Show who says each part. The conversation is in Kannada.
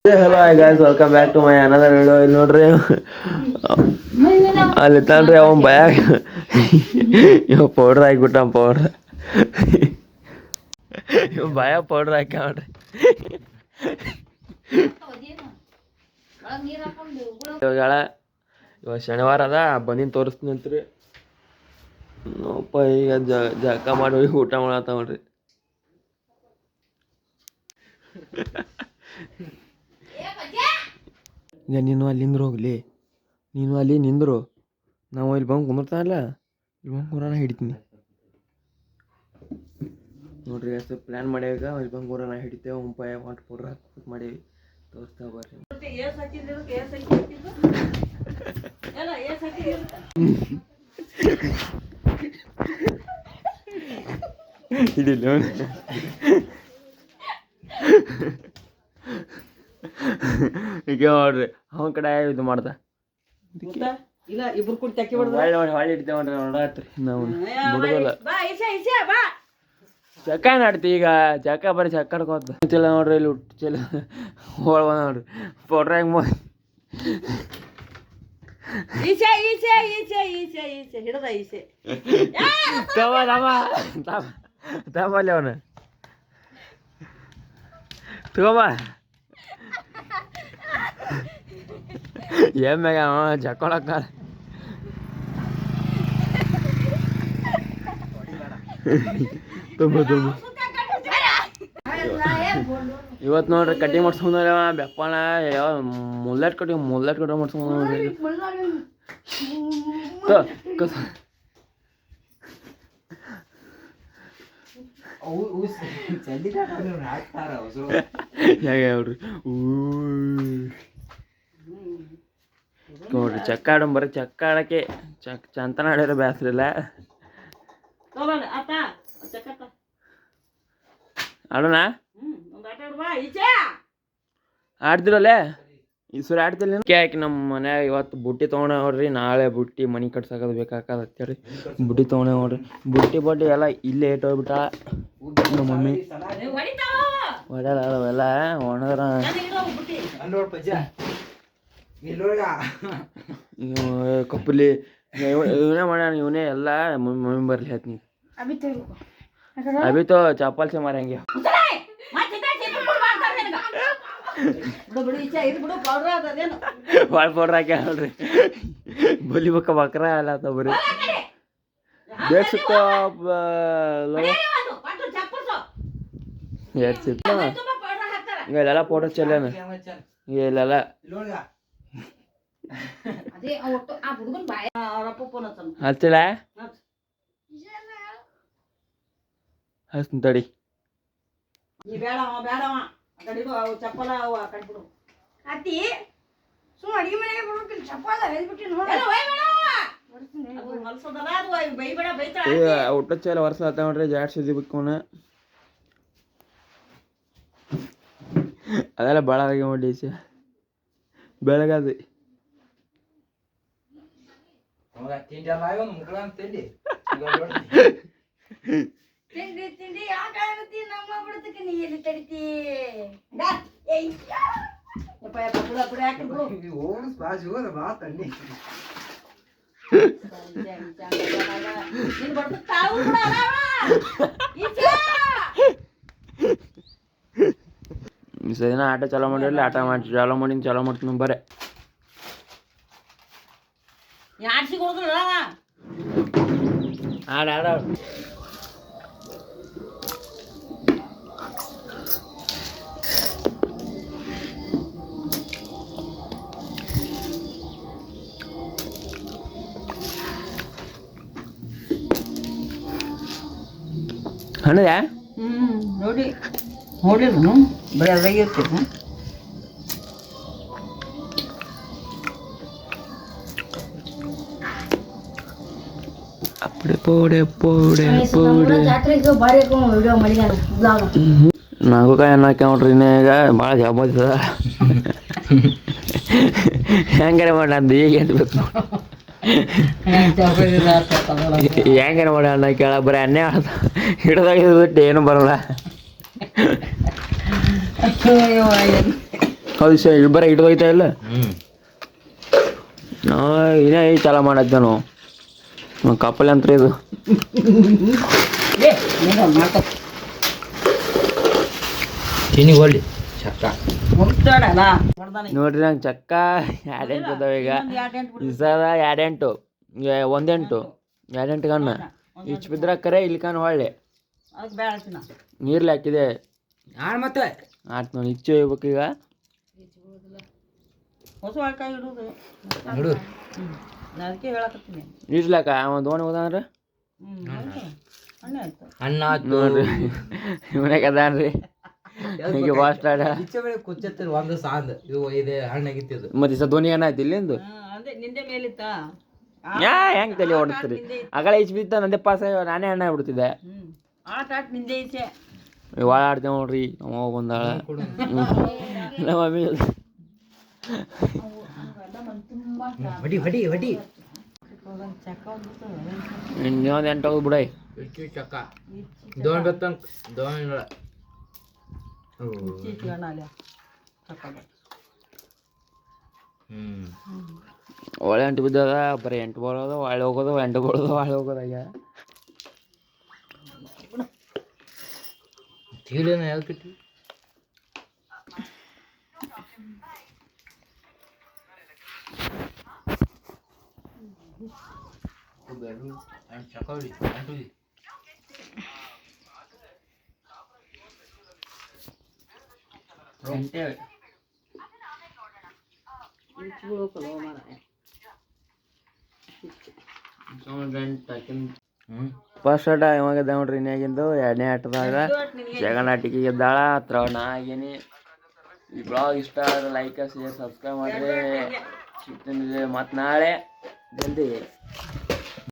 Speaker 1: Hello, hi guys, welcome back to my another video. ಇಲ್ಲಿ ನೋಡ್ರಿ ಅಲ್ಲಿ ತಾನ್ರಿ ಅವನ್ ಬ್ಯಾಗ್ ಇವ ಪೌಡ್ರ್ ಹಾಕ್ಬಿಟ್ಟ ಪೌಡ್ರ್ ಇವ ಭಯ ಪೌಡ್ರ್ ಹಾಕಿ ನೋಡ್ರಿ ಇವಾಗ ಇವಾಗ ಶನಿವಾರ ಅದ ಬಂದಿನ ತೋರಿಸ್ತೀನಿ ಅಂತ್ರಿ ನೋಪ ಈಗ ಜಳಕ ಮಾಡಿ ಊಟ ಮಾಡತ್ತ ನೋಡ್ರಿ ಈಗ ನೀನು ಅಲ್ಲಿ ನಿಂದ್ರು ಹೋಗ್ಲಿ ನೀನು ಅಲ್ಲಿ ನಿಂದ್ರು ನಾವು ಇಲ್ಲಿ ಬಂದು ಕುಂದಿರ್ತಾನಲ್ಲ ಇಲ್ಲಿ ಬಂದು ಕುರಾನ ಹಿಡಿತೀನಿ ನೋಡ್ರಿ ಅಷ್ಟು ಪ್ಲ್ಯಾನ್ ಮಾಡ್ಯಾವ ಇಲ್ಲಿ ಬಂದು ಕುರಾನ ಹಿಡಿತೇವೆ ಉಂಪಾಯ ಹೊಂಟು ಪೌಡ್ರ್ ಹಾಕಿ ಮಾಡೇವಿ ತೋರಿಸ್ತಾ ಬರ್ರಿ ಹಿಡಿಲಿ ಈಗ ನೋಡ್ರಿ ಅವನ ಕಡೆ ಇದು ಮಾಡ್ದ
Speaker 2: ಇಲ್ಲ ಇಬ್ರು ಕೂಡ ತಕ್ಕಿ
Speaker 1: ಹೊಳ್ಳಿ ಹಿಡಿತೇವೆ ನೋಡ್ರಿ ನೋಡತ್ರಿ ನಾವು ಬಿಡುದಲ್ಲ ಚಕ್ಕ ನಾಡ್ತಿ ಈಗ ಚಕ್ಕ ಬರೀ ಚಕ್ಕ ಆಡ್ಕೋತ ಚಲ ನೋಡ್ರಿ ಇಲ್ಲಿ ಚಲ ಹೋಳ ಬಂದ ನೋಡ್ರಿ ಪೌಡ್ರ್ ಹೆಂಗ್ ತಗೊಬಲ್ಲಿ ಅವನು ತಗೋಬ ಏಮ್ಯಾಗ ಅವ ಜಕ್ಕೊಳಕ್ಕ ತುಂಬ ಇವತ್ತು ನೋಡ್ರಿ ಕಟಿಂಗ್ ಮಾಡ್ಸ್ಕೊಂಡ್ರ ಬೆಪ್ಪಣ ಯಾವ ಮುಲ್ಲೆಟ್ ಕಟಿಂಗ್ ಮಾಡ್ಸ್ಕೊಂಡ್ ನೋಡ್ರಿ ಹೇಳ್ರಿ ನೋಡ್ರಿ ಚಕ್ಕ ಆಡೋಣ ಬರ್ರಿ ಚಕ್ಕ ಆಡಕ್ಕೆ ಚಂತನ ಆಡ್ಯಾರ ಬ್ಯಾಸ್ರಿಲ್ಲ ಆಡೋಣ ಆಡ್ತಿರಲ್ಲೇ ಈ ಸರಿ ಆಡ್ತಿಲ್ಲ ಹಾಕಿ ನಮ್ಮ ಮನ್ಯಾಗ ಇವತ್ತು ಬುಟ್ಟಿ ತೊಗೊಂಡ ನೋಡ್ರಿ ನಾಳೆ ಬುಟ್ಟಿ ಮನೆ ಕಟ್ಸೋದು ಬೇಕಾಗದ ಅಂತೇಳಿ ಬುಟ್ಟಿ ತೊಗೊಂಡೆ ನೋಡ್ರಿ ಬುಟ್ಟಿ ಎಲ್ಲ ಇಲ್ಲೇ ಇಟ್ಟೋಗ್ಬಿಟ್ಟ ನಮ್ಮ ಮಮ್ಮಿ ಹೊಡ್ಯಾರ ಅವೆಲ್ಲ ಒಣದ್ರ ಕಪ್ಪಲಿ ಇವನೇ ಮಾಡ್ಯಾನ ಇವನೇ ಎಲ್ಲ ಮಮ್ಮಿ ಬರ್ಲಿ ಹೇಳ್ತೀನಿ ಅಭಿ ತೋ ಚಪ್ಪಲ್ से मारेंगे ಭಾಳ ಪೌಡ್ರ್ ಹಾಕ್ಯ ನೋಡ್ರಿ ಬಲಿಬೇಕ ಬಕ್ರ ಅಲ್ಲ ಬರೀ ಬೇಕು ಸಿಕ್ಕ ಎರಡು ಸಿಕ್ಕ ಇಲ್ಲೆಲ್ಲ ಪೌಡ್ರ್ ಚೆಲ್ಲೇನ ಇಲ್ಲೆಲ್ಲ ಹಚ್ಚಿಲ್ಲ ಹಚ್ತೀನಿ ತಡಿ
Speaker 2: ಚಪ್ಪಲ ಅತ್ತಿ ಸುಮ್ಮ ಅಡಿಗೆ ಮನೆಗೆ ಬರ್ಬೇಕಿಲ್ಲ ಚಪ್ಪಲ
Speaker 1: ಊಟ ಚಲ ವರ್ಷ ಆತ ನೋಡ್ರಿ ಜಾಡ್ ಸುದ್ದಿ ಬಿಕ್ಕೋಣ ಅದೆಲ್ಲ ಭಾಳ ಆಗಿ ನೋಡಿ ಬೆಳಗಾದ
Speaker 2: ತಿಂಡಿ ಯಾಕಾಗತ್ತಿ ನಮ್ಮ ಬಿಡ್ತಕ್ಕೆ ನೀ ಎಲ್ಲಿ ತಡಿತಿ
Speaker 1: ಸರಿನಾ ಆಟ ಚಾಲೋ ಮಾಡಿರಲಿ ಆಟ ಮಾಡಿ ಚಾಲೋ ಮಾಡ್ತೀನಿ ಬರೇ ಆಡ ಹಣದ
Speaker 2: ನೋಡಿ ನೋಡಿದ್ರು ಬರೀ ಅದ್ರಾಗೆ ಇರ್ತೀವಿ
Speaker 1: ಅಪ್ಪಡೆ ಪೋಡೆ ಪೋಡೆ ಪೋಡೆ ನಾಲ್ಕು ಕಾಯಿ ಅನ್ನಕ್ಕೆ ನೋಡ್ರಿ ಈಗ ಭಾಳ ಜಾಬ್ ಆಗ್ತದ ಹೆಂಗಾರೆ ಮಾಡಿ ನಂದು ಈಗ ಎದ್ಬೇಕು ಹೆಂಗಾರ ಮಾಡಿ ಅಣ್ಣ ಕೇಳ ಬರೀ ಅನ್ನೇ ಹಿಡ್ದಾಗಿದ್ದು ಬಿಟ್ಟು ಏನು ಬರಲ್ಲ ಹೌದು ಸರ್ ಇಬ್ಬರ ಹಿಡ್ದೋಯ್ತಾ ಇಲ್ಲ ಇದೇ ಚಾಲ ಮಾಡದ್ದೆ ನಾವು ಕಪ್ಪಲೆ ಅಂತ ಇದು
Speaker 3: ಚೀನಿ ಗೋಲ್ಡಿ ಚಕ್ಕ
Speaker 1: ನೋಡ್ರಿ ನಂಗೆ ಚಕ್ಕ 2 ಎಂಟು ಅದಾವ ಈಗ ಈ ಸಲ 2 ಎಂಟು 1 ಎಂಟು 2 ಎಂಟು ಕಣ್ಣ ಈಚ್ ಬಿದ್ರ ಕರೆ ಇಲ್ಲಿ ಕಣ್ಣು ಹೊಳ್ಳಿ ನೀರ್ಲಿ ಹಾಕಿದೆ
Speaker 3: ಮತ್ತೆ
Speaker 1: ಆಯ್ತು ನೋಡಿ ಇಚ್ಚು ಹೋಗ್ಬೇಕು ಈಗ
Speaker 2: ಹೊಸ ಕಾಯಿ ಇಡುದು
Speaker 3: ನೋಡು
Speaker 2: ಅದಕ್ಕೆ ಹೇಳಕತ್ತೀನಿ
Speaker 1: ಈಜ್ಲಾಕ ಒಂದು ದೋಣಿ ಹೋದಂದ್ರೆ
Speaker 3: ಅನ್ನ
Speaker 1: ನೋಡ್ರಿ ಇವನಾಗ ಅದಾನ್ರಿ ಈಗ ಫಾಸ್ಟ್ ಆಡ
Speaker 3: ಕುಚ್ಚತ್ತಿರ ಒಂದು ಸಾಂದ್ ಇದು ಇದೆ ಹಣ್ಣಾಗಿತ್ತಿದ್ದು
Speaker 1: ಮತ್ತೆ ಸ ಧ್ವನಿ ಏನಾಯ್ತು ಇಲ್ಲಿಂದು
Speaker 2: ಅದೇ ನಿಂದೆ ಮೇಲಿತ್ತ
Speaker 1: ಹೆಂಗ್ ತಲೆ ಹೊಡಿಸ್ತೀರಿ ಆಗಳ ಈಚ್ ಬಿದ್ದ ನಂದೇ ಪಾಸ್ ನಾನೇ ಹಣ್ಣ ಆಗ್ಬಿಡ್ತಿದ್ದೆ
Speaker 2: ಆಟ ನಿಂದೆ ಈಚೆ
Speaker 1: ಭಾಳ ಆಡ್ತೇವೆ ನೋಡ್ರಿ ನಮ್ಮ ಬಂದಾಳ ನಮ್ಮ ಮಮ್ಮಿ
Speaker 3: ಹೊಡಿ ಹೊಡಿ ಹೊಡಿ
Speaker 1: ಇನ್ನೊಂದು 8 ಹೋಗಿ ಬಿಡೈ
Speaker 3: ಇಚ್ಚು ಚಕ್ಕ ದೋಣ್ ಬತ್ತಂಗ್ ದೋಣ್
Speaker 1: ಒಳ್ಳೆ 8 ಬಿದ್ದದ ಬರೀ 8 ಬರೋದು ಒಳ್ಳೆ ಹೋಗೋದು 8 ಬರೋದು ಒಳ್ಳೆ ಹೋಗೋದು ಈಗ
Speaker 3: ತೀರೇನ ಯಾಕಿತ್ತು ಚಕೋಡಿ ಅಂಟುದಿ
Speaker 1: ಫಸ್ಟ್ ಆಟ ಇವಾಗ ಇದ್ದ ನೋಡ್ರಿ ಇನ್ಯಾಗಿಂದು 2ನೇ ಆಟದಾಗ ಸೆಕೆಂಡ್ ಆಟಿಗೆ ಗೆದ್ದಾಳ ಹತ್ರ ನಾ ಆಗೇನಿ ಈ ಬ್ಲಾಗ್ ಇಷ್ಟ ಆದ್ರೆ ಲೈಕ್ ಶೇರ್ ಸಬ್ಸ್ಕ್ರೈಬ್ ಮಾಡಿರಿ ಸಿಗ್ತೀನಿ ಮತ್ತು ನಾಳೆ ಜಲ್ದಿ